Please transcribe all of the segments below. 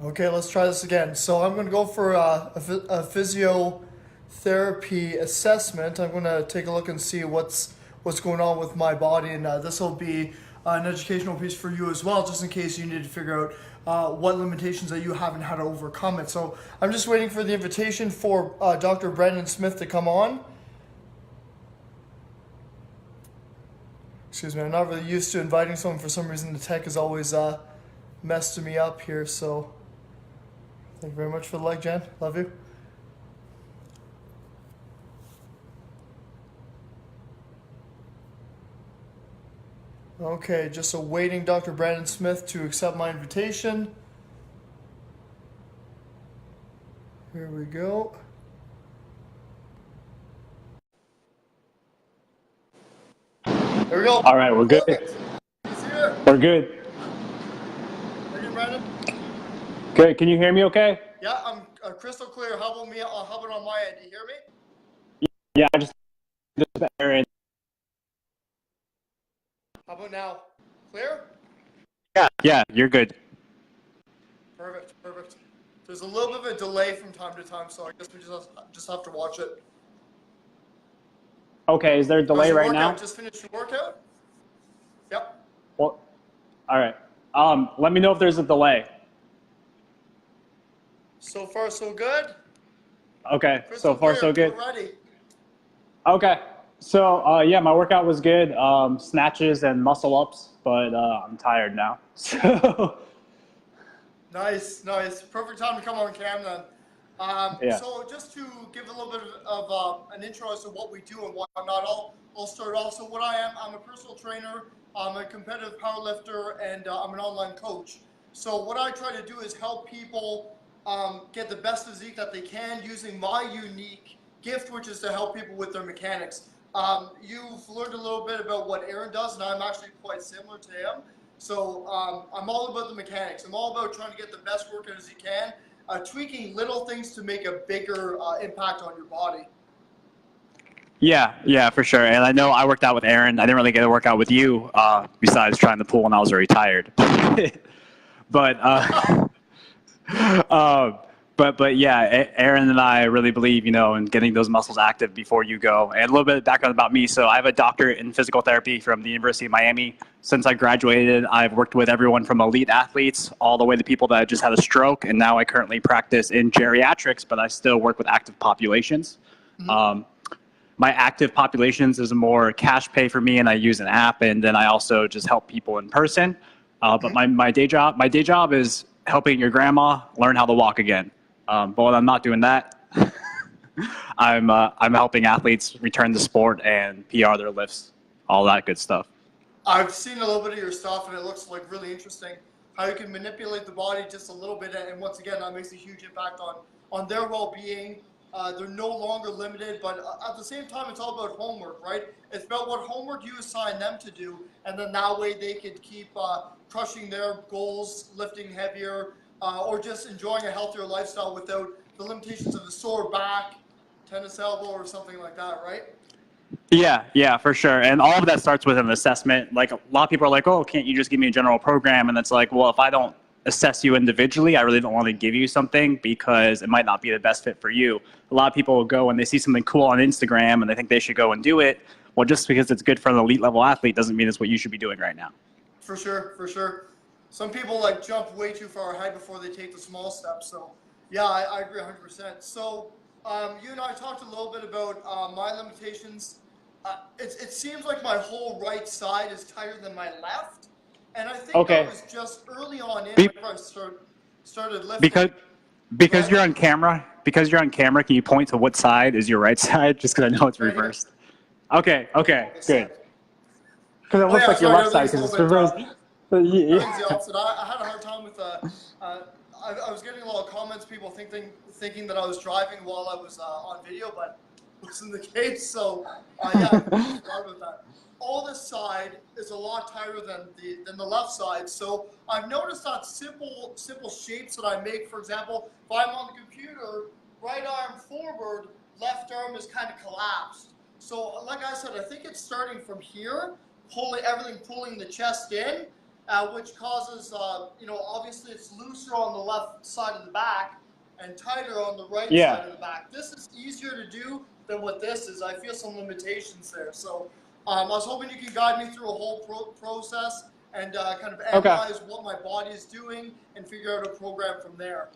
Okay, let's try this again. So I'm going to go for a physiotherapy assessment. I'm going to take a look and see what's going on with my body, and this will be an educational piece for you as well, just in case you need to figure out what limitations that you have and how to overcome it. So I'm just waiting for the invitation for Dr. Brandon Smith to come on. Excuse me, I'm not really used to inviting someone. For some reason, the tech is always messed me up here. So thank you very much for the like, Jen. Love you. Okay, just awaiting Dr. Brandon Smith to accept my invitation. Here we go. There we go. All right, we're good. Perfect. He's here. We're good. Are you Brandon? Good. Can you hear me okay? Yeah, I'm crystal clear. How about me? How about on my end? Do you hear me? Yeah, I just Aaron. How about now? Clear? Yeah, you're good. Perfect. Perfect. There's a little bit of a delay from time to time, so I guess we just have to watch it. Okay, is there a How's delay your right workout? now? Just finished your workout? Yep. Well, all right. Let me know if there's a delay. So far, so good. Okay, Crystal so far clear. so good. We're ready. Okay, so yeah, my workout was good. Snatches and muscle ups, but I'm tired now. So Nice, nice. Perfect time to come on cam then. yeah. So just to give a little bit of an intro as to what we do and whatnot, I'll start off. So what I am, I'm a personal trainer, I'm a competitive powerlifter, and I'm an online coach. So what I try to do is help people get the best physique that they can using my unique gift, which is to help people with their mechanics. You've learned a little bit about what Aaron does, and I'm actually quite similar to him. So I'm all about the mechanics. I'm all about trying to get the best workout as you can, tweaking little things to make a bigger impact on your body. Yeah, for sure. And I know I worked out with Aaron. I didn't really get to work out with you, besides trying the pool when I was already tired. But Um, but yeah, Aaron and I really believe, in getting those muscles active before you go. And a little bit of background about me. So I have a doctorate in physical therapy from the University of Miami. Since I graduated, I've worked with everyone from elite athletes all the way to people that just had a stroke. And now I currently practice in geriatrics, but I still work with active populations. Um, my active populations is more cash pay for me, and I use an app, and then I also just help people in person. But my day job is helping your grandma learn how to walk again. But when I'm not doing that, I'm helping athletes return to sport and PR their lifts, all that good stuff. I've seen a little bit of your stuff, and it looks like really interesting how you can manipulate the body just a little bit, and once again, that makes a huge impact on their well-being. They're no longer limited, but at the same time, it's all about homework, right? It's about what homework you assign them to do, and then that way they could keep crushing their goals, lifting heavier, or just enjoying a healthier lifestyle without the limitations of a sore back, tennis elbow, or something like that, right? Yeah, for sure. And all of that starts with an assessment. Like a lot of people are like, "Oh, can't you just give me a general program?" And it's like, well, if I don't assess you individually, I really don't want to give you something because it might not be the best fit for you. A lot of people will go and they see something cool on Instagram and they think they should go and do it. Well, just because it's good for an elite level athlete doesn't mean it's what you should be doing right now. For sure, for sure. Some people like jump way too far ahead before they take the small steps. So, yeah, I agree 100%. So, you and I talked a little bit about my limitations. It seems like my whole right side is tighter than my left. And I think that Okay. was just early on in Be- whenever I started because lifting. Go because ahead. you're on camera, can you point to what side is your right side? Just because I know it's Right here. reversed. Okay, This good. side. Because it Oh looks yeah, like your sorry, left side everything's a because little it's bit. reversed. Everything's the Yeah. opposite. I had a hard time with. I was getting a lot of comments, people thinking that I was driving while I was on video, but it wasn't the case. So yeah, I completely forgot about that. All this side is a lot tighter than the left side. So I've noticed that simple shapes that I make. For example, if I'm on the computer, right arm forward, left arm is kind of collapsed. So like I said, I think it's starting from here, pulling the chest in, which causes, obviously it's looser on the left side of the back and tighter on the right Yeah. side of the back. This is easier to do than what this is. I feel some limitations there. So I was hoping you could guide me through a whole process and kind of analyze what my body is doing and figure out a program from there.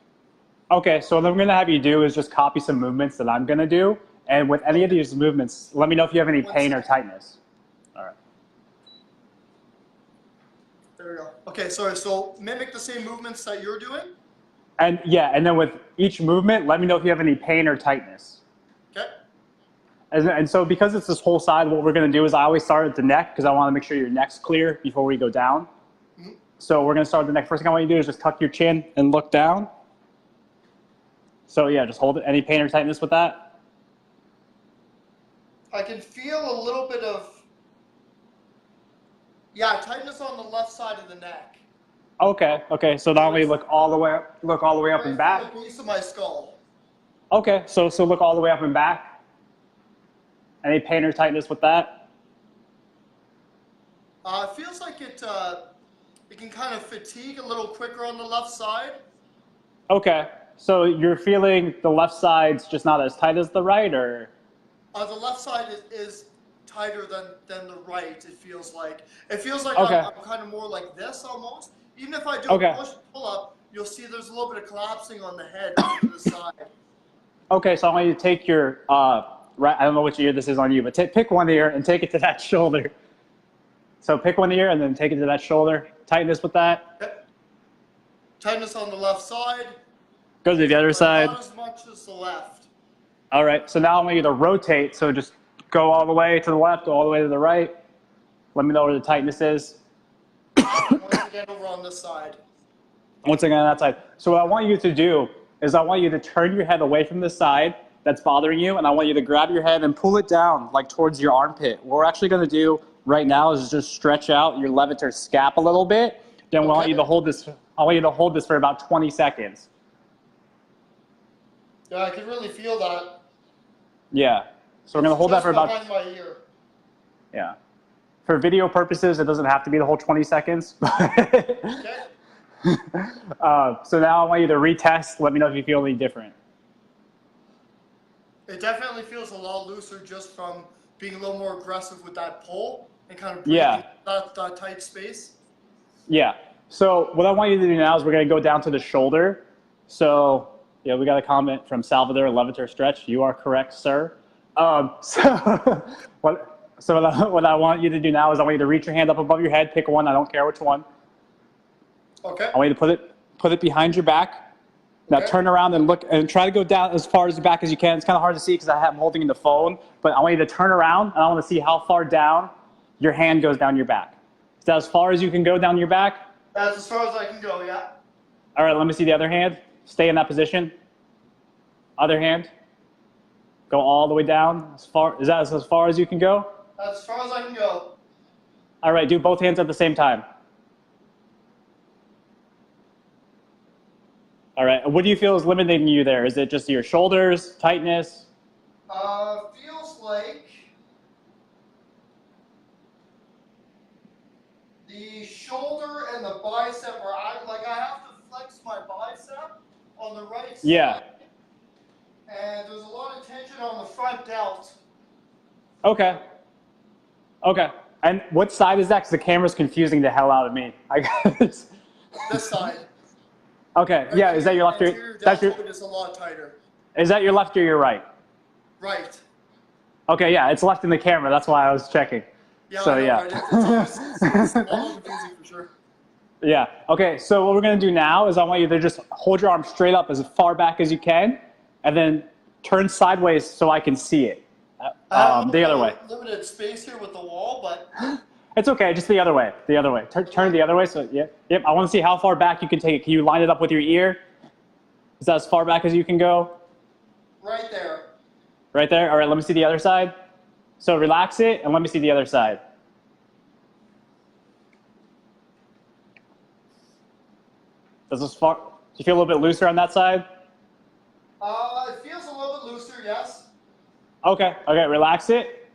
Okay, so what I'm gonna have you do is just copy some movements that I'm gonna do, and with any of these movements, let me know if you have any pain or tightness. All right. There we go. Okay, sorry. So mimic the same movements that you're doing. And yeah, and then with each movement, let me know if you have any pain or tightness. Okay. And so because it's this whole side, what we're gonna do is I always start at the neck because I want to make sure your neck's clear before we go down. Mm-hmm. So we're gonna start at the neck. First thing I want you to do is just tuck your chin and look down. So yeah, just hold it. Any pain or tightness with that? I can feel a little bit of, tightness on the left side of the neck. Okay. Okay. So not only look all the way up and back. The base of my skull. Okay. So look all the way up and back. Any pain or tightness with that? It feels like it can kind of fatigue a little quicker on the left side. Okay. So you're feeling the left side's just not as tight as the right, or? The left side is tighter than the right. It feels like. It feels like okay. I'm kind of more like this almost. Even if I do a push pull up, you'll see there's a little bit of collapsing on the head to the side. Okay, so I want you to take your right. I don't know which ear this is on you, but pick one ear and take it to that shoulder. So pick one ear and then take it to that shoulder. Tightness with that. Okay. Tightness on the left side. Go to the other side. Not as much as the left. All right, so now I want you to rotate. So just go all the way to the left, all the way to the right. Let me know where the tightness is. Once again, over on this side. Once again, on that side. So what I want you to do is I want you to turn your head away from the side that's bothering you, and I want you to grab your head and pull it down, like towards your armpit. What we're actually going to do right now is just stretch out your levator scap a little bit. Then I want you to hold this. I want you to hold this for about 20 seconds. Yeah, I can really feel that. Yeah. So we're going to hold that for about. Behind my ear. Yeah. For video purposes, it doesn't have to be the whole 20 seconds. Okay. So now I want you to retest. Let me know if you feel any different. It definitely feels a lot looser just from being a little more aggressive with that pull and kind of breaking that tight space. Yeah. So what I want you to do now is we're going to go down to the shoulder. So yeah, we got a comment from Salvador, levator stretch. You are correct, sir. So what I want you to do now is I want you to reach your hand up above your head, pick one, I don't care which one. Okay. I want you to put it behind your back. Now turn around and look and try to go down as far as the back as you can. It's kind of hard to see because I'm holding the phone, but I want you to turn around and I want to see how far down your hand goes down your back. Is that as far as you can go down your back? That's as far as I can go, yeah. All right, let me see the other hand. Stay in that position. Other hand. Go all the way down. Is that as far as you can go? That's as far as I can go. All right, do both hands at the same time. All right, what do you feel is limiting you there? Is it just your shoulders, tightness? Feels like the shoulder and the bicep are I have to flex my bicep on the right side. Yeah. And there's a lot of tension on the front delt. Okay. Okay. And what side is that? Because the camera's confusing the hell out of me. I got this. This side. Okay. Yeah. Is that your left ear? That's your. It's a lot tighter. Is that your left or your right? Right. Okay. Yeah. It's left in the camera. That's why I was checking. Yeah. So I know, yeah. Right? It's a little confusing for sure. Yeah. Okay. So what we're gonna do now is I want you to just hold your arm straight up as far back as you can, and then turn sideways so I can see it. The other way. Limited space here with the wall, but it's okay. Just the other way. The other way. Turn the other way. So yep. I want to see how far back you can take it. Can you line it up with your ear? Is that as far back as you can go? Right there. Right there. All right. Let me see the other side. So relax it and let me see the other side. Does this far? Do you feel a little bit looser on that side? It feels a little bit looser, yes. Okay. Okay. Relax it.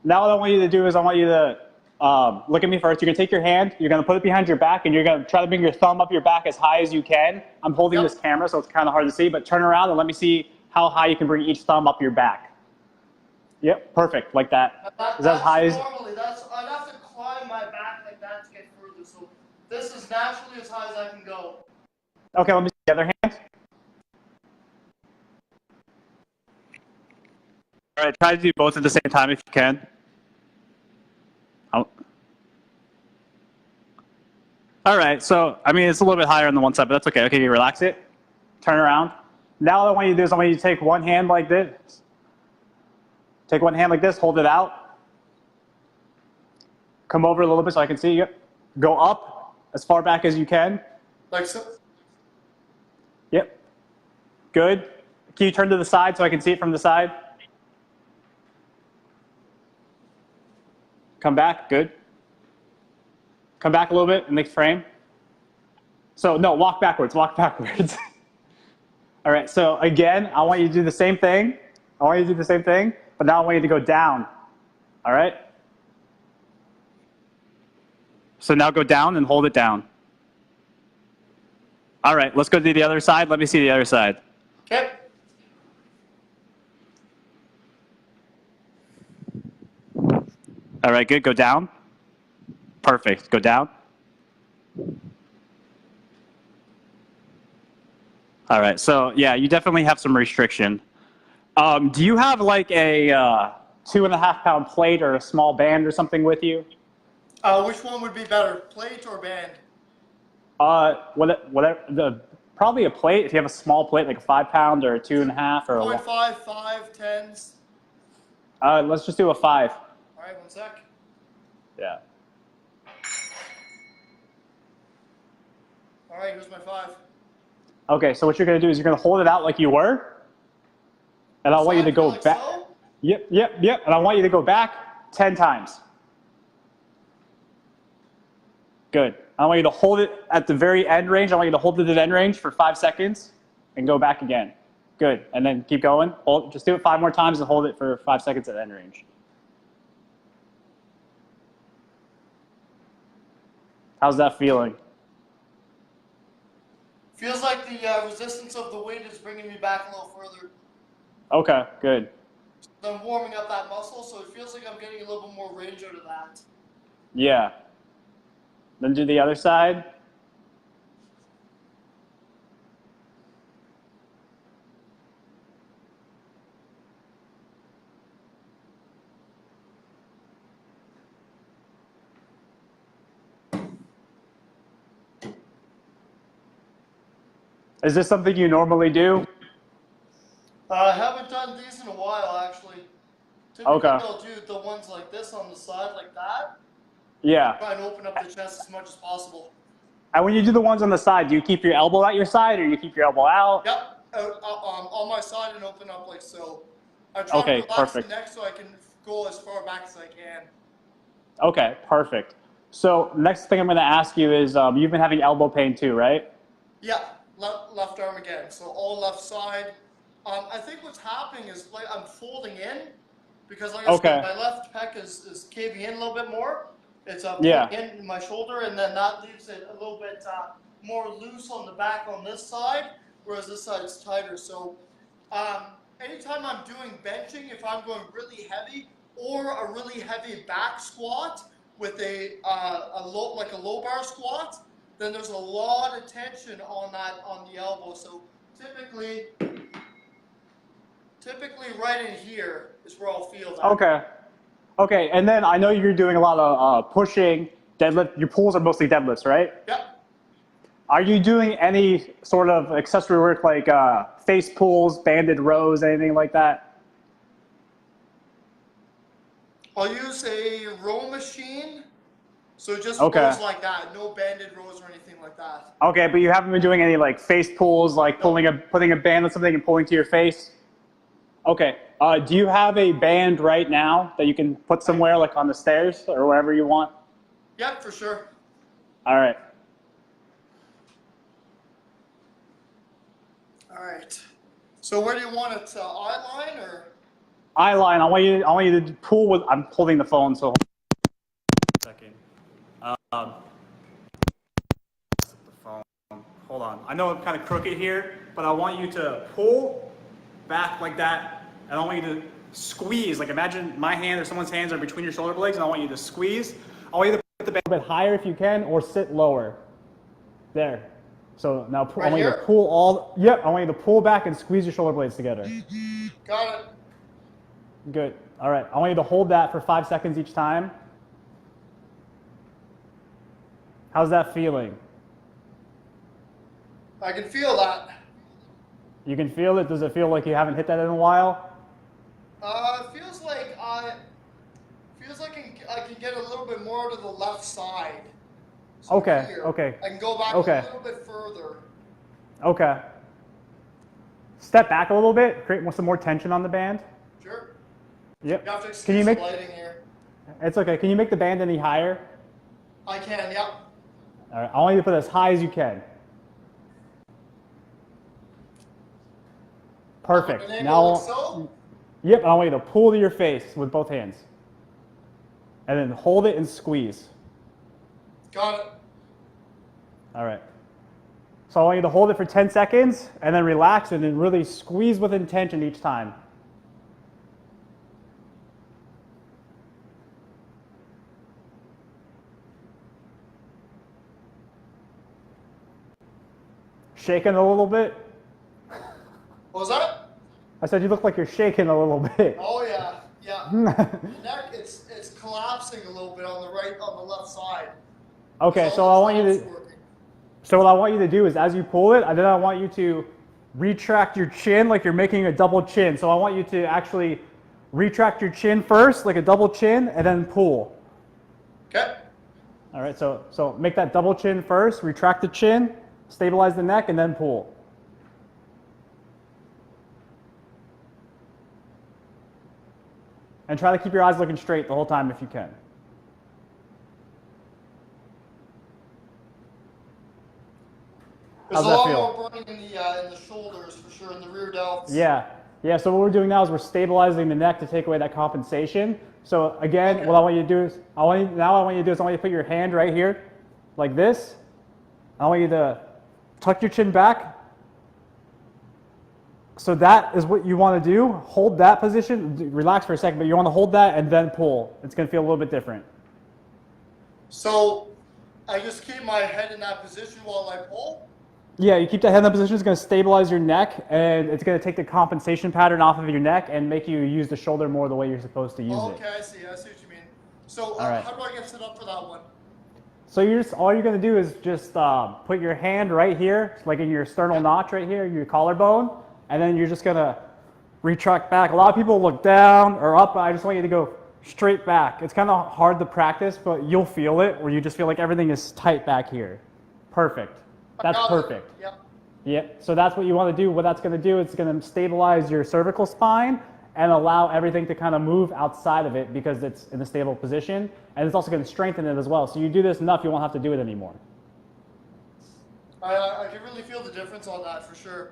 Now what I want you to do is I want you to Look at me first. You're gonna take your hand, you're gonna put it behind your back, and you're gonna try to bring your thumb up your back as high as you can. I'm holding Yep. this camera, so it's kind of hard to see, but turn around and let me see how high you can bring each thumb up your back. Yep, perfect, like that. Is that as high as? Normally, I'd have to climb my back like that to get further. So this is naturally as high as I can go. Okay, let me see the other hand. All right, try to do both at the same time if you can. Oh. All right, so, I mean, it's a little bit higher on the one side, but that's okay. Okay, you relax it. Turn around. Now what I want you to do is I want you to take one hand like this. Take one hand like this, hold it out. Come over a little bit so I can see you. Go up as far back as you can. Like so. Yep. Good. Can you turn to the side so I can see it from the side? Come back. Good. Come back a little bit in the frame. So, no, walk backwards. Walk backwards. All right, so again, I want you to do the same thing. But now I want you to go down. All right? So now go down and hold it down. All right, let's go to the other side. Let me see the other side. Okay. All right, good. Go down. Perfect. Go down. All right, so yeah, you definitely have some restriction. Do you have like a 2.5 pound plate or a small band or something with you? Which one would be better, plate or band? Whatever. Probably a plate. If you have a small plate, like a 5 pound or a 2.5 or a 0.5, 5, 10s. Let's just do a 5. All right, 1 sec. Yeah. All right, here's my 5. Okay, so what you're gonna do is you're gonna hold it out like you were, and I want you to go like back. so? Yep. And I want you to go back 10 times. Good. I want you to hold it at the very end range. I want you to hold it at the end range for 5 seconds and go back again. Good. And then keep going. Just do it 5 more times and hold it for 5 seconds at end range. How's that feeling? Feels like the resistance of the weight is bringing me back a little further. Okay, good. I'm warming up that muscle, so it feels like I'm getting a little bit more range out of that. Yeah. Then do the other side. Is this something you normally do? I haven't done these in a while, actually. Typically, Okay. I'll do the ones like this on the side, like that. Yeah. Try and open up the chest as much as possible. And when you do the ones on the side, do you keep your elbow at your side or you keep your elbow out? Yep, on my side and open up like so. I try Okay, to relax perfect. the neck so I can go as far back as I can. Okay, perfect. So next thing I'm going to ask you is you've been having elbow pain too, right? Yeah, left arm again. So all left side. I think what's happening is like I'm folding in because like I said, my left pec is caving in a little bit more. It's pulling in my shoulder, and then that leaves it a little bit more loose on the back on this side, whereas this side is tighter. So anytime I'm doing benching, if I'm going really heavy or a really heavy back squat with a low bar squat, then there's a lot of tension on the elbow. So typically right in here is where I'll feel that. Okay. Okay, and then I know you're doing a lot of pushing, deadlift. Your pulls are mostly deadlifts, right? Yep. Are you doing any sort of accessory work like face pulls, banded rows, anything like that? I'll use a row machine. So just Okay. rows like that, no banded rows or anything like that. Okay, but you haven't been doing any like face pulls, like putting a band on something and pulling to your face? Okay. Do you have a band right now that you can put somewhere, like on the stairs or wherever you want? Yep, for sure. All right. All right. So where do you want it? Eye line or? Eye line. I want you to pull with. I'm holding the phone, so. Hold on a the phone. Hold on. I know I'm kind of crooked here, but I want you to pull back like that, and I want you to squeeze. Like imagine my hand or someone's hands are between your shoulder blades, and I want you to squeeze. I want you to put the band a little bit higher if you can, or sit lower. There. So now I want you to pull all. Yep. I want you to pull back and squeeze your shoulder blades together. Got it. Good. All right. I want you to hold that for 5 seconds each time. How's that feeling? I can feel that. You can feel it? Does it feel like you haven't hit that in a while? It feels like I can get a little bit more to the left side. So Okay, here, okay. I can go back Okay. a little bit further. Okay. Step back a little bit, create some more tension on the band. Sure. Yep. You have to Can excuse you the make, lighting here. it's okay. Can you make the band any higher? I can, yep. All right. I want you to put it as high as you can. Perfect. An angle Now, like so? yep. I want you to pull to your face with both hands. And then hold it and squeeze. Got it. All right. So I want you to hold it for 10 seconds and then relax and then really squeeze with intention each time. Shaking a little bit. What was that? I said you look like you're shaking a little bit. Oh yeah, yeah. The neck, it's collapsing a little bit on the left side. Okay, so all I want the you to. flaps working. So what I want you to do is, as you pull it, then I want you to retract your chin like you're making a double chin. So I want you to actually retract your chin first, like a double chin, and then pull. Okay. All right, so make that double chin first, retract the chin, stabilize the neck, and then pull. And try to keep your eyes looking straight the whole time if you can. There's How's a that lot feel? more burning in the shoulders for sure, in the rear delts. Yeah. So what we're doing now is we're stabilizing the neck to take away that compensation. So again, what I want you to do is I want you to put your hand right here, like this. I want you to tuck your chin back. So that is what you want to do. Hold that position. Relax for a second, but you want to hold that and then pull. It's going to feel a little bit different. So I just keep my head in that position while I pull. Yeah, you keep that head in that position. It's going to stabilize your neck, and it's going to take the compensation pattern off of your neck and make you use the shoulder more the way you're supposed to use it. Okay, I see what you mean. So All right. how do I get set up for that one? So all you're going to do is just put your hand right here, like in your sternal notch right here, your collarbone, and then you're just going to retract back. A lot of people look down or up, but I just want you to go straight back. It's kind of hard to practice, but you'll feel it, where you just feel like everything is tight back here. Perfect. That's perfect. Yeah. Yep. So that's what you want to do. What that's going to do, it's going to stabilize your cervical spine and allow everything to kind of move outside of it because it's in a stable position. And it's also going to strengthen it as well. So you do this enough, you won't have to do it anymore. I can really feel the difference on that for sure.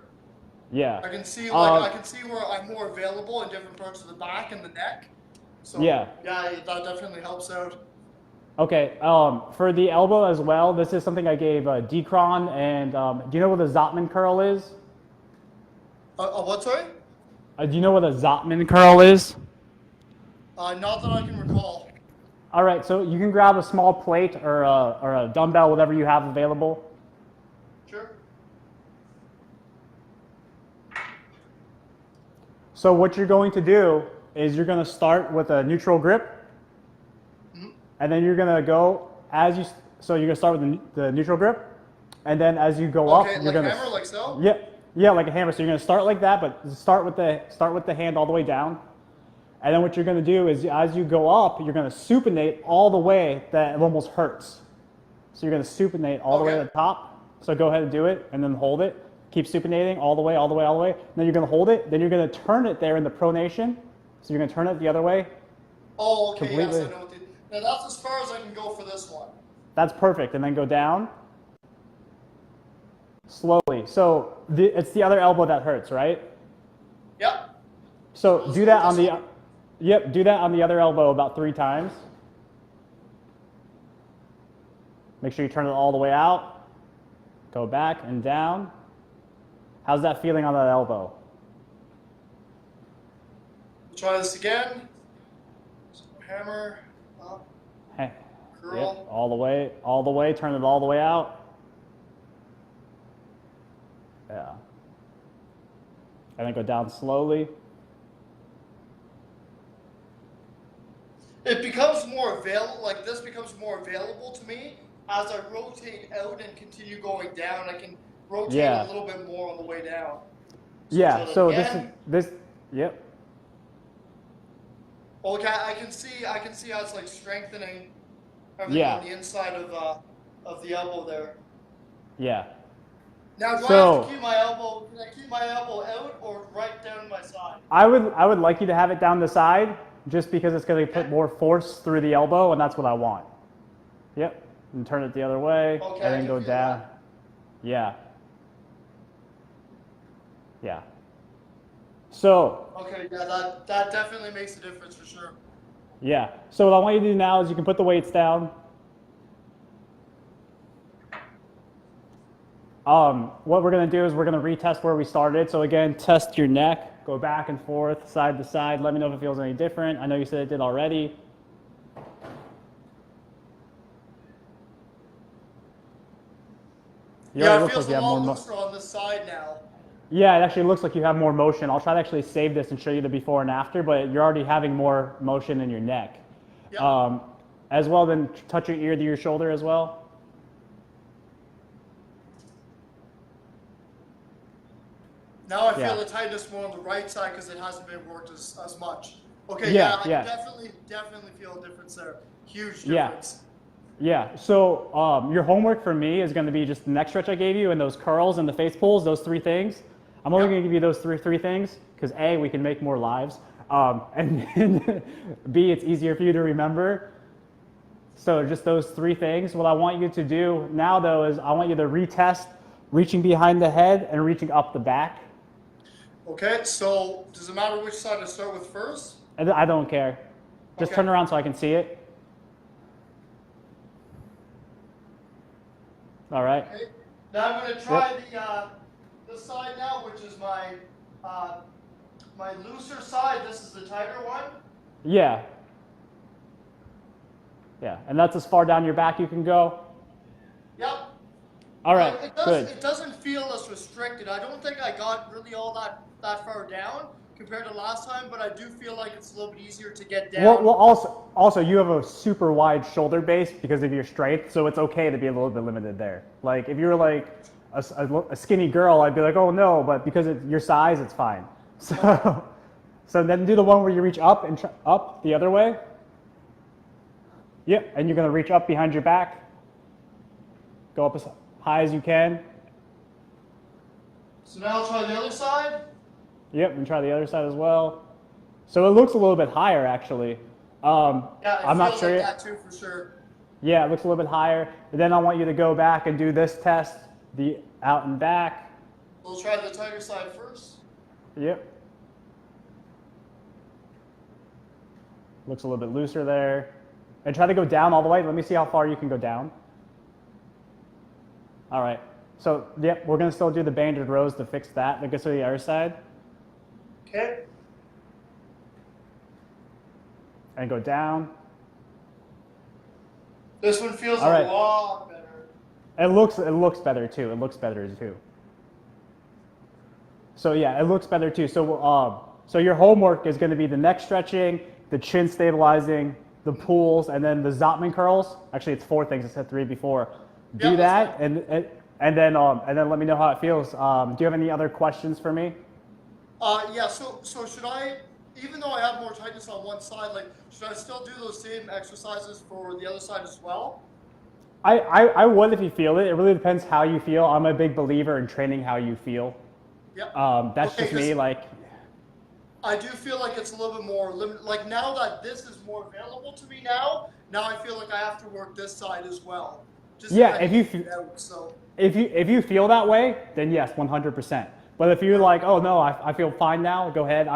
Yeah. I can see I can see where I'm more available in different parts of the back and the neck. So Yeah. that definitely helps out. Okay. For the elbow as well, this is something I gave Decron. And do you know what a Zotman curl is? What, sorry? Do you know what a Zotman curl is? Not that I can recall. All right. So you can grab a small plate or a dumbbell, whatever you have available. Sure. So what you're going to do is you're going to start with a neutral grip, and then you're going to go so you're going to start with the neutral grip, and then as you go up, Okay, you're like going hammer, like so? Yeah, like a hammer. So you're going to start like that, but start with the hand all the way down, and then what you're going to do is as you go up, you're going to supinate all the way that it almost hurts. So you're going to supinate all the way to the top. So go ahead and do it, and then hold it. Keep supinating all the way, all the way, all the way. Then you're going to hold it. Then you're going to turn it there in the pronation. So you're going to turn it the other way. Oh, okay, Completely. yes, I know what now that's as far as I can go for this one. That's perfect. And then go down. Slowly. So it's the other elbow that hurts, right? Yep. So do that on do that on the other elbow about 3 times. Make sure you turn it all the way out. Go back and down. How's that feeling on that elbow? Try this again. So hammer, up, Hey. curl. Yep, all the way, turn it all the way out. Yeah. And then go down slowly. It becomes more available, like this becomes more available to me as I rotate out and continue going down. I can rotate Yeah. a little bit more on the way down. Yeah, try so that this, again. yep. Okay, I can see how it's like strengthening everything Yeah. on the inside of the elbow there. Yeah. Now, do I So- have to keep my elbow? Can I keep my elbow out or right down my side? I would like you to have it down the side just because it's going to put more force through the elbow, and that's what I want. Yep. And turn it the other way, Okay, and I then can go feel down. that. Yeah. Yeah. So, Okay, yeah, that definitely makes a difference for sure. yeah. So what I want you to do now is you can put the weights down. What we're going to do is we're going to retest where we started. So again, test your neck, go back and forth, side to side. Let me know if it feels any different. I know you said it did already. You Yeah, already it look feels like you a have lot more looser on this side now. Yeah, it actually looks like you have more motion. I'll try to actually save this and show you the before and after, but you're already having more motion in your neck. Yep. As well, then touch your ear to your shoulder as well. Now I Yeah. feel the tightness more on the right side because it hasn't been worked as much. Okay, Yeah, I yeah. can definitely feel a difference there. Huge Yeah. difference. Yeah, so your homework for me is going to be just the neck stretch I gave you and those curls and the face pulls, those three things. I'm only Yep. going to give you those three things because A, we can make more lives, and then B, it's easier for you to remember. So just those three things. What I want you to do now, though, is I want you to retest reaching behind the head and reaching up the back. Okay, so does it matter which side I start with first? And I don't care. Just Okay. turn around so I can see it. All right. Okay. Now I'm going to try the side now, which is my looser side. This is the tighter one. Yeah. Yeah, and that's as far down your back you can go. Yep. All right, It good. doesn't feel as restricted. I don't think I got really all that far down compared to last time, but I do feel like it's a little bit easier to get down. Well, also, you have a super wide shoulder base because of your strength, so it's okay to be a little bit limited there. Like if you were like a skinny girl, I'd be like, oh no, but because of your size, it's fine. So then do the one where you reach up and up the other way. Yep, and you're gonna reach up behind your back. Go up as high as you can. So now I'll try the other side. Yep, and try the other side as well. So it looks a little bit higher actually. Yeah, it I'm not feels sure. like that too for sure. Yeah, it looks a little bit higher. And then I want you to go back and do this test, the out and back. We'll try the tighter side first. Yep. Looks a little bit looser there. And try to go down all the way. Let me see how far you can go down. All right. So, yep, we're going to still do the banded rows to fix that. Then go to the other side. Okay. And go down. This one feels All right. a lot better. It looks better too. It looks better too. So yeah, it looks better too. So your homework is going to be the neck stretching, the chin stabilizing, the pulls, and then the Zotman curls. Actually, it's 4 things. I said 3 before. Do Yeah, that, that's and then let me know how it feels. Do you have any other questions for me? Yeah, so should I, even though I have more tightness on one side, like, should I still do those same exercises for the other side as well? I would if you feel it. It really depends how you feel. I'm a big believer in training how you feel. Yep. That's Okay, just me. 'cause Like, I do feel like it's a little bit more limited. Like, now that this is more available to me now I feel like I have to work this side as well. Just Yeah, to if you get it out, so. if you feel that way, then yes, 100%. But if you're like, oh no, I feel fine now, go ahead.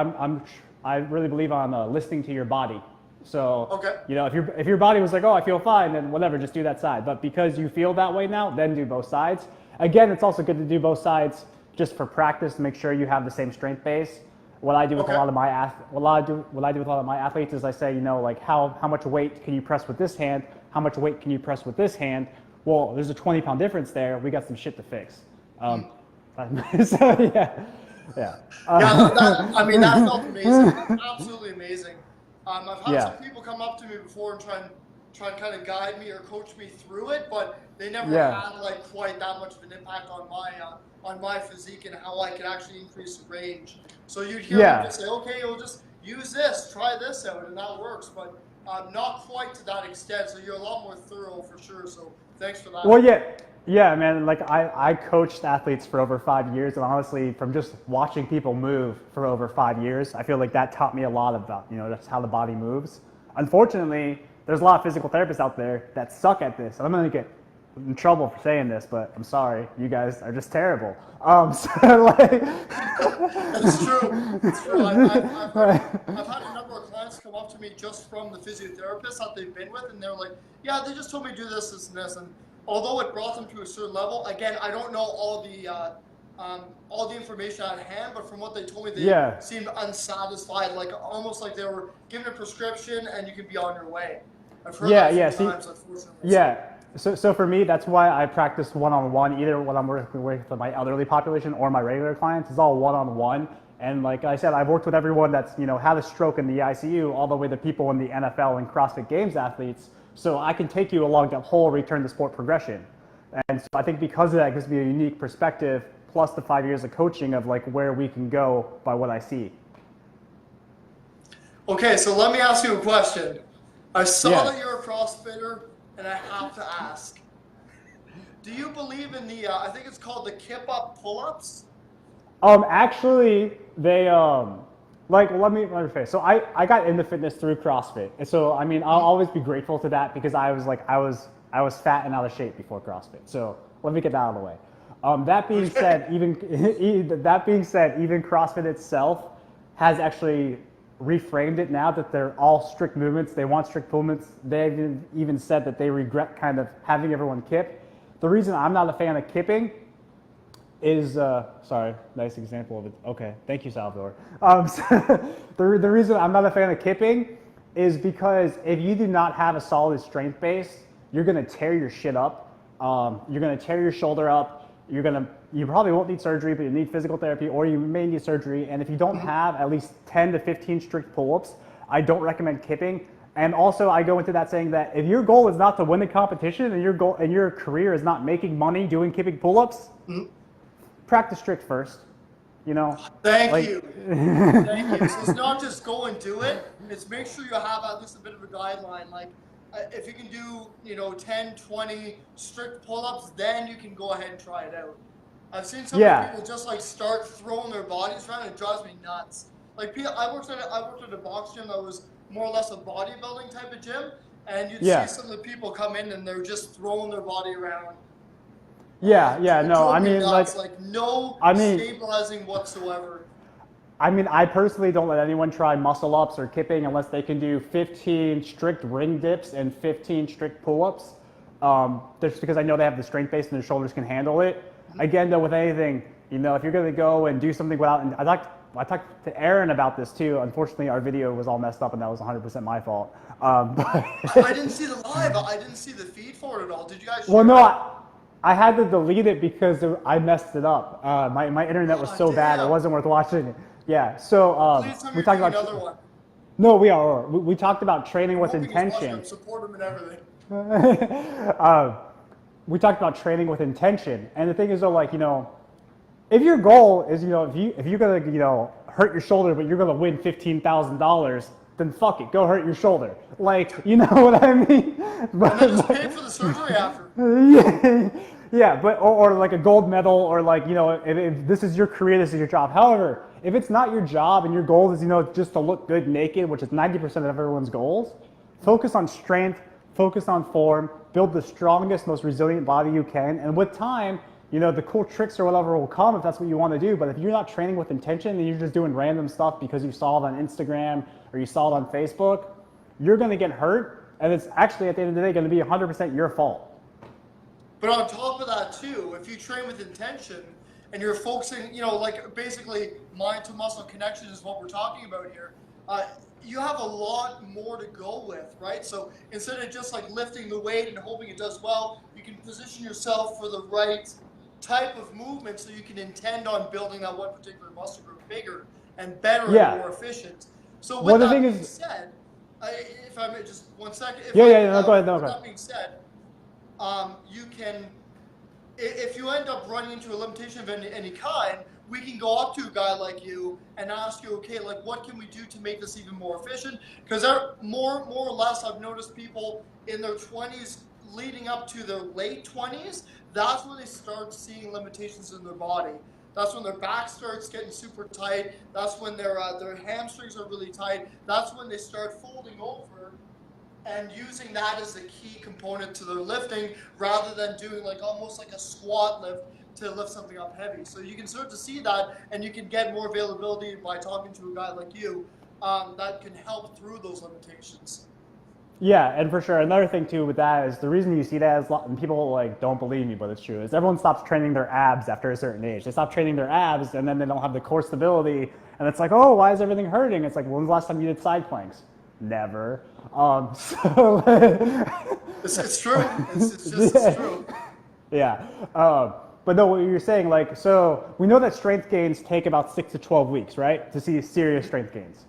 I really believe on listening to your body. So, Okay. you know, if your body was like, oh, I feel fine, then whatever, just do that side. But because you feel that way now, then do both sides. Again, it's also good to do both sides just for practice to make sure you have the same strength base. What I do with Okay. a lot of my what I do with a lot of my athletes is I say, you know, like how much weight can you press with this hand? How much weight can you press with this hand? Well, there's a 20-pound difference there. We got some shit to fix. So yeah. Yeah, I mean, that felt amazing. Absolutely amazing. I've had Yeah. some people come up to me before and try and kind of guide me or coach me through it, but they never Yeah. had like quite that much of an impact on my physique and how I could actually increase the range. So you'd hear Yeah. them just say, okay, you'll just use this, try this out, and that works. But not quite to that extent. So you're a lot more thorough for sure. So thanks for that. Well, yeah, man. Like I coached athletes for over 5 years, and honestly, from just watching people move for over 5 years, I feel like that taught me a lot about, you know, that's how the body moves. Unfortunately, there's a lot of physical therapists out there that suck at this. I'm gonna get in trouble for saying this, but I'm sorry, you guys are just terrible. So like, That's true. It's true. I've had a number of clients come up to me just from the physiotherapists that they've been with, and they're like, yeah, they just told me to do this, this, and this. And although it brought them to a certain level, again, I don't know all the information at hand, but from what they told me, they seemed unsatisfied, like almost like they were given a prescription and you can be on your way. I've heard that a few times, unfortunately. Yeah. So for me, that's why I practice one-on-one, either when I'm working with my elderly population or my regular clients. It's all one-on-one. And like I said, I've worked with everyone that's, you know, had a stroke in the ICU, all the way to people in the NFL and CrossFit Games athletes. So I can take you along that whole return to sport progression. And so I think because of that, it gives me a unique perspective, plus the 5 years of coaching of like where we can go by what I see. Okay, so let me ask you a question. I saw Yeah. that you're a CrossFitter, and I have to ask, do you believe in the, I think it's called the kip-up pull-ups? Actually, they like let me rephrase. So I got into fitness through CrossFit, and so I mean I'll always be grateful to that because I was fat and out of shape before CrossFit. So let me get that out of the way. That being said, even CrossFit itself has actually reframed it now that they're all strict movements. They want strict movements. They've even said that they regret kind of having everyone kip. The reason I'm not a fan of kipping is, sorry, nice example of it. Okay, thank you, Salvador. So the reason I'm not a fan of kipping is because if you do not have a solid strength base, you're gonna tear your shit up. You're gonna tear your shoulder up. You probably won't need surgery, but you need physical therapy, or you may need surgery. And if you don't have at least 10 to 15 strict pull-ups, I don't recommend kipping. And also, I go into that saying that if your goal is not to win the competition and your career is not making money doing kipping pull-ups, practice strict first. You know. Thank you. Thank you. So it's not just go and do it. It's make sure you have at least a bit of a guideline. Like if you can do, you know, 10, 20 strict pull-ups, then you can go ahead and try it out. I've seen some people just like start throwing their bodies around, and it drives me nuts. Like I worked at a box gym that was more or less a bodybuilding type of gym, and you'd see some of the people come in and they're just throwing their body around. Stabilizing whatsoever. I mean, I personally don't let anyone try muscle ups or kipping unless they can do 15 strict ring dips and 15 strict pull-ups. Just because I know they have the strength base and their shoulders can handle it. Again, though, with anything, you know, if you're going to go and do something without, and I talked to Aaron about this too. Unfortunately, our video was all messed up, and that was 100% my fault. But I didn't see the live. I didn't see the feed for it at all. Did you guys? Well, no, I had to delete it because I messed it up. My internet was so bad, it wasn't worth watching it. Yeah, so we talked about another one. No, we talked about training with intention. Support him and everything. We talked about training with intention, and the thing is though, like, you know, if your goal is, you know, if you're gonna, you know, hurt your shoulder, but you're gonna win $15,000, then fuck it, go hurt your shoulder. Like, you know what I mean? But, and then just pay for the surgery after. Yeah, but or like a gold medal, or like, you know, if this is your career, this is your job. However, if it's not your job and your goal is, you know, just to look good naked, which is 90% of everyone's goals, focus on strength, focus on form, build the strongest, most resilient body you can, and with time, you know, the cool tricks or whatever will come if that's what you want to do. But if you're not training with intention and you're just doing random stuff because you saw it on Instagram or you saw it on Facebook, you're going to get hurt, and it's actually at the end of the day going to be 100% your fault. But on top of that too, if you train with intention and you're focusing, like basically mind to muscle connection is what we're talking about here, you have a lot more to go with, right? So instead of just like lifting the weight and hoping it does well, you can position yourself for the right type of movement so you can intend on building that one particular muscle group bigger and better and more efficient. So with that being said, if I may just 1 second. Go ahead. With that being said, you can, if you end up running into a limitation of any kind, we can go up to a guy like you and ask you, okay, like what can we do to make this even more efficient? Because more or less, I've noticed people in their 20s leading up to their late 20s, that's when they start seeing limitations in their body. That's when their back starts getting super tight. That's when their hamstrings are really tight. That's when they start folding over and using that as a key component to their lifting rather than doing like almost like a squat lift to lift something up heavy. So you can start to see that, and you can get more availability by talking to a guy like you that can help through those limitations. Yeah, and for sure, another thing too with that is the reason you see that is, and people like don't believe me, but it's true, is everyone stops training their abs after a certain age. They stop training their abs, and then they don't have the core stability, and it's like, oh, why is everything hurting? It's like, when's the last time you did side planks? Never. So it's true. It's true. Yeah. But no, what you're saying, like, so we know that strength gains take about 6 to 12 weeks, right, to see serious strength gains.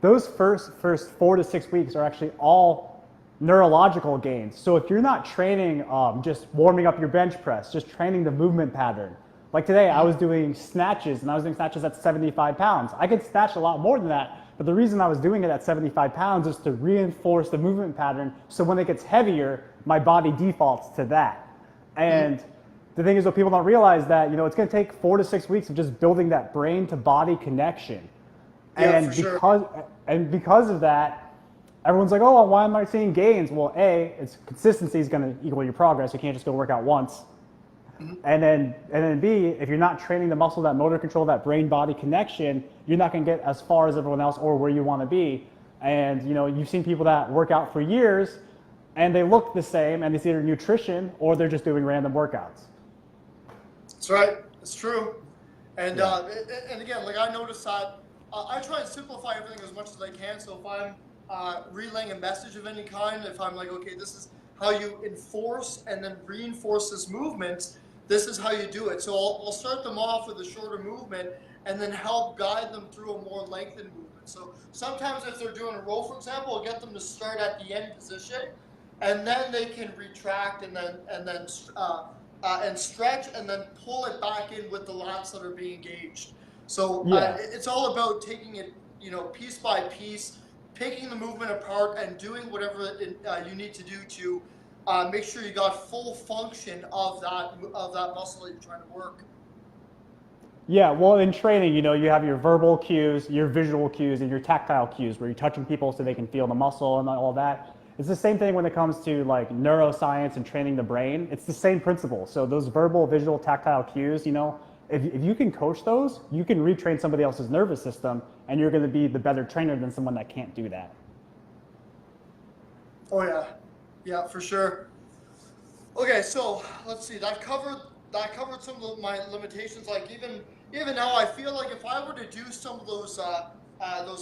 Those first 4 to 6 weeks are actually all neurological gains. So if you're not training, just warming up your bench press, just training the movement pattern. Like today, I was doing snatches, and I was doing snatches at 75 pounds. I could snatch a lot more than that, but the reason I was doing it at 75 pounds is to reinforce the movement pattern, so when it gets heavier, my body defaults to that. And the thing is, what people don't realize that, it's going to take 4 to 6 weeks of just building that brain to body connection. And because of that, everyone's like, oh, why am I seeing gains? Well, it's consistency is going to equal your progress. You can't just go work out once. And then B, if you're not training the muscle, that motor control, that brain body connection, you're not going to get as far as everyone else or where you want to be. And you've seen people that work out for years and they look the same, and it's either nutrition or they're just doing random workouts. That's right. It's true. And and again, like I noticed that I try and simplify everything as much as I can. So if I'm relaying a message of any kind, if I'm like, okay, this is how you enforce and then reinforce this movement, this is how you do it. So I'll start them off with a shorter movement and then help guide them through a more lengthened movement. So sometimes if they're doing a row, for example, I'll get them to start at the end position, and then they can retract and stretch and then pull it back in with the lats that are being engaged. So it's all about taking it, piece by piece, picking the movement apart and doing whatever you need to do to make sure you got full function of that muscle that you're trying to work. Yeah, well, in training, you have your verbal cues, your visual cues, and your tactile cues, where you're touching people so they can feel the muscle and all that. It's the same thing when it comes to like neuroscience and training the brain. It's the same principle. So those verbal, visual, tactile cues, if you can coach those, you can retrain somebody else's nervous system, and you're going to be the better trainer than someone that can't do that. Oh yeah, for sure. Okay, so let's see. That covered some of my limitations. Like even now, I feel like if I were to do some of those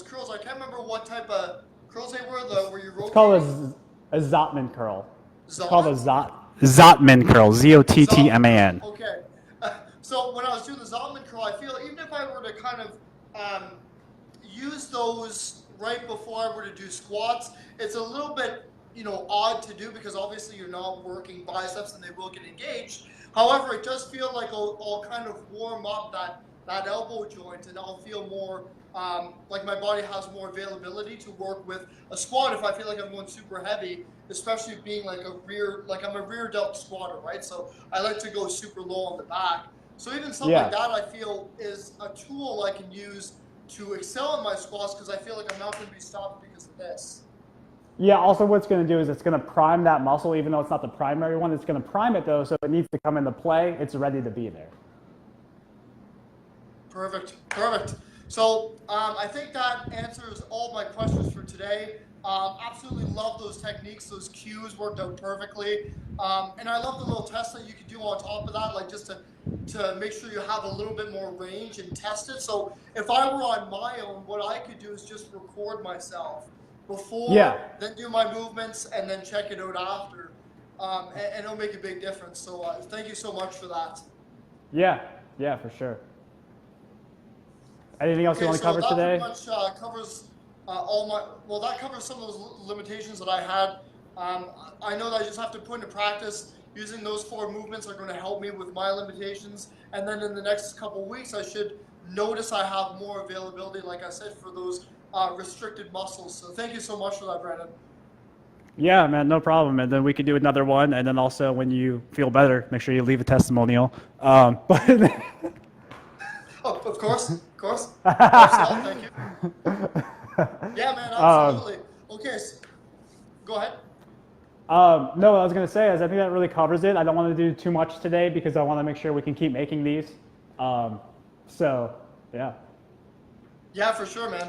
curls, I can't remember what type of curls they were. Where you rotate. It's called a Zottman curl. It's called a Zottman curl. Zottman. Okay. So when I was doing the Zottman curl, I feel even if I were to kind of use those right before I were to do squats, it's a little bit odd to do because obviously you're not working biceps and they will get engaged. However, it does feel like I'll kind of warm up that elbow joint, and I'll feel more like my body has more availability to work with a squat if I feel like I'm going super heavy, especially being like I'm a rear delt squatter, right? So I like to go super low on the back. So even something like that, I feel, is a tool I can use to excel in my squats because I feel like I'm not going to be stopped because of this. Yeah, also what it's going to do is it's going to prime that muscle, even though it's not the primary one. It's going to prime it, though, so if it needs to come into play, it's ready to be there. Perfect. So I think that answers all my questions for today. Absolutely love those techniques. Those cues worked out perfectly. And I love the little test that you can do on top of that, like just to make sure you have a little bit more range and test it. So if I were on my own, what I could do is just record myself before, Yeah. then do my movements, and then check it out after. And it'll make a big difference. So thank you so much for that. Yeah, yeah, for sure. Anything else you want to cover that today? pretty much covers that covers some of those limitations that I had. I know that I just have to put into practice. Using those 4 movements are going to help me with my limitations. And then in the next couple of weeks, I should notice I have more availability, like I said, for those restricted muscles. So thank you so much for that, Brandon. Yeah, man, no problem. And then we could do another one. And then also, when you feel better, make sure you leave a testimonial. But Oh, of course, of course. Thank you. Yeah, man, absolutely. Okay, go ahead. no, what I was going to say is I think that really covers it. I don't want to do too much today because I want to make sure we can keep making these. So, yeah. Yeah, for sure, man.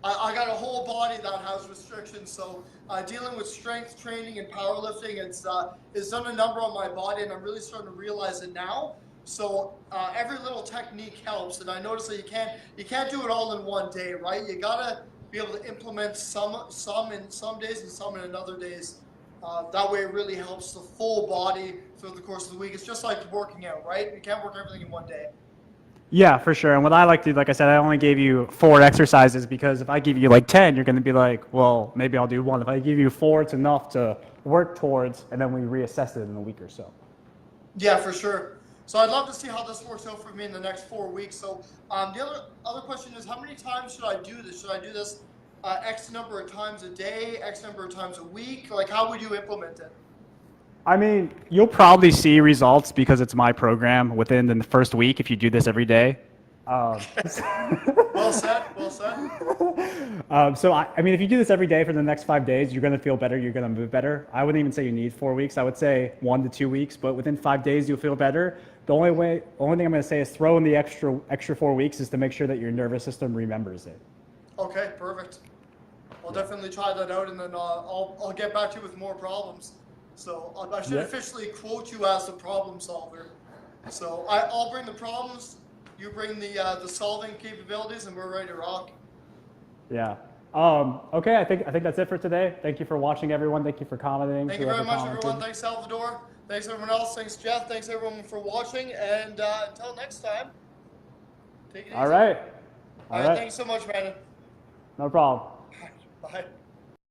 I got a whole body that has restrictions, so dealing with strength training and powerlifting, it's done a number on my body, and I'm really starting to realize it now. So every little technique helps, and I notice that you can't do it all in one day, right? You gotta be able to implement some in some days and some in other days. That way, it really helps the full body throughout the course of the week. It's just like working out, right? You can't work everything in one day. Yeah, for sure. And what I like to do, like I said, I only gave you 4 exercises because if I give you like 10, you're going to be like, well, maybe I'll do 1. If I give you 4, it's enough to work towards, and then we reassess it in a week or so. Yeah, for sure. So I'd love to see how this works out for me in the next 4 weeks. So the other question is, how many times should I do this? Should I do this X number of times a day, X number of times a week? Like, how would you implement it? I mean, you'll probably see results because it's my program within the first week if you do this every day. Well said, well said. So, I mean, if you do this every day for the next 5 days, you're going to feel better. You're going to move better. I wouldn't even say you need 4 weeks. I would say 1 to 2 weeks, but within 5 days, you'll feel better. The only thing I'm going to say is throw in the extra 4 weeks is to make sure that your nervous system remembers it. Okay, perfect. I'll definitely try that out, and then I'll get back to you with more problems. So I should officially quote you as the problem solver. So I'll bring the problems, you bring the solving capabilities, and we're ready to rock. Yeah. Okay, I think that's it for today. Thank you for watching, everyone. Thank you for commenting. Thank you very much, everyone. Thanks, Salvador. Thanks, everyone else. Thanks, Jeff. Thanks, everyone, for watching. And until next time, take it easy. All right. All right. Thanks so much, Brandon. No problem. Bye.